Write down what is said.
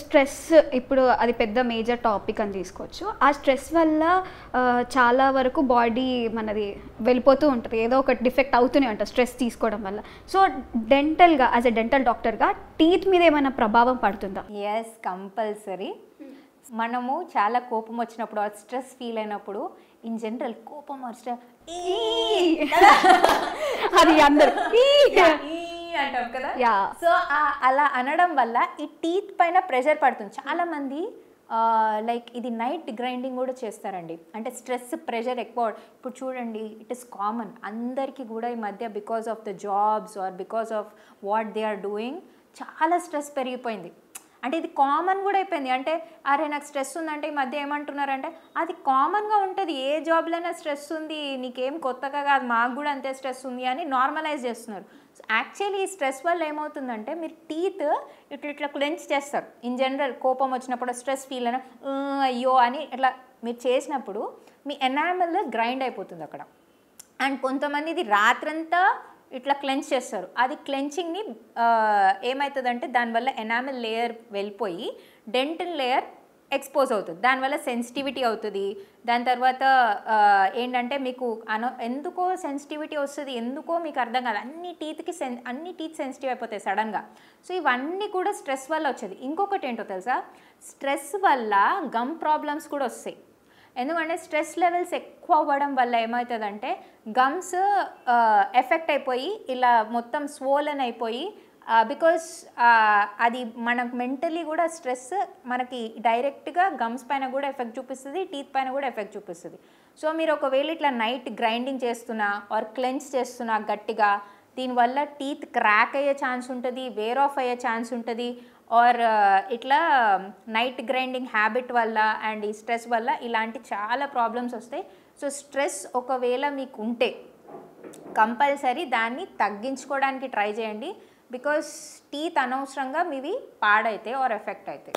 Stress ఇప్పుడు అది పెద్ద మేజర్ టాపిక్ అని తీసుకోవచ్చు. ఆ స్ట్రెస్ వల్ల చాలా వరకు బాడీ మనది వెళ్ళిపోతూ ఉంటది. ఏదో ఒక డిఫెక్ట్ అవుతూనే ఉంటది స్ట్రెస్ తీసుకోవడం వల్ల. సో డెంటల్‌గా యాస్ ఎ డెంటల్ డాక్టర్‌గా టీత్ మీద ఏమైనా ప్రభావం పడుతుందా? Yes, compulsory. మనము చాలా కోపం వచ్చినప్పుడు ఆర్ స్ట్రెస్ ఫీల్ అయినప్పుడు ఇన్ జనరల్ కోపం ఆర్ అది అందరూ అంటాం కదా. యా. సో అలా అనడం వల్ల ఈ టీత్ పైన ప్రెషర్ పడుతుంది. చాలా మంది లైక్ ఇది నైట్ గ్రైండింగ్ కూడా చేస్తారండి. అంటే స్ట్రెస్ ప్రెషర్ ఎక్కువ. ఇప్పుడు చూడండి, ఇట్ ఇస్ కామన్ అందరికీ కూడా ఈ మధ్య because of the jobs or because of what they are doing చాలా స్ట్రెస్ పెరిగిపోయింది. అంటే ఇది కామన్ కూడా అయిపోయింది. అంటే అరే నాకు స్ట్రెస్ ఉందంటే ఈ మధ్య ఏమంటున్నారంటే అది కామన్గా ఉంటుంది, ఏ జాబ్లైనా స్ట్రెస్ ఉంది, నీకేం కొత్తగా కాదు, మాకు కూడా అంతే స్ట్రెస్ ఉంది అని నార్మలైజ్ చేస్తున్నారు. సో యాక్చువల్లీ ఈ స్ట్రెస్ వల్ల ఏమవుతుందంటే మీరు టీత్ ఇట్లా క్లెంచ్ చేస్తారు. ఇన్ జనరల్ కోపం వచ్చినప్పుడు స్ట్రెస్ ఫీల్ అయినా అయ్యో అని ఇట్లా మీరు చేసినప్పుడు మీ ఎనామెల్ గ్రైండ్ అయిపోతుంది అక్కడ. అండ్ కొంతమంది ఇది రాత్రంతా ఇట్లా క్లెంచ్ చేస్తారు. అది క్లెంచింగ్ని ఏమవుతుందంటే దానివల్ల ఎనామెల్ లేయర్ వెళ్ళిపోయి డెంటల్ లేయర్ ఎక్స్పోజ్ అవుతుంది. దానివల్ల సెన్సిటివిటీ అవుతుంది. దాని తర్వాత ఏంటంటే మీకు ఎందుకో సెన్సిటివిటీ వస్తుంది, ఎందుకో మీకు అర్థం కాదు. అన్ని టీత్ సెన్సిటివ్ అయిపోతాయి సడన్గా. సో ఇవన్నీ కూడా స్ట్రెస్ వల్ల వచ్చేది. ఇంకొకటి ఏంటో తెలుసా, స్ట్రెస్ వల్ల గమ్ ప్రాబ్లమ్స్ కూడా వస్తాయి. ఎందుకంటే స్ట్రెస్ లెవెల్స్ ఎక్కువ అవ్వడం వల్ల ఏమవుతుందంటే గమ్స్ ఎఫెక్ట్ అయిపోయి ఇలా మొత్తం స్వోలన్ అయిపోయి బికాస్ అది మనకు మెంటలీ కూడా స్ట్రెస్ మనకి డైరెక్ట్గా గమ్స్ పైన కూడా ఎఫెక్ట్ చూపిస్తుంది, టీత్ పైన కూడా ఎఫెక్ట్ చూపిస్తుంది. సో మీరు ఒకవేళ ఇట్లా నైట్ గ్రైండింగ్ చేస్తున్నా ఆర్ క్లెంచ్ చేస్తున్నా గట్టిగా, దీనివల్ల టీత్ క్రాక్ అయ్యే ఛాన్స్ ఉంటుంది, వేర్ ఆఫ్ అయ్యే ఛాన్స్ ఉంటుంది. ఆర్ ఇట్లా నైట్ గ్రైండింగ్ హ్యాబిట్ వల్ల అండ్ ఈ స్ట్రెస్ వల్ల ఇలాంటి చాలా ప్రాబ్లమ్స్ వస్తాయి. సో స్ట్రెస్ ఒకవేళ మీకు ఉంటే కంపల్సరీ దాన్ని తగ్గించుకోవడానికి ట్రై చేయండి. బికాస్ టీత్ అనవసరంగా మీవి పాడైతే ఆర్ ఎఫెక్ట్ అవుతాయి.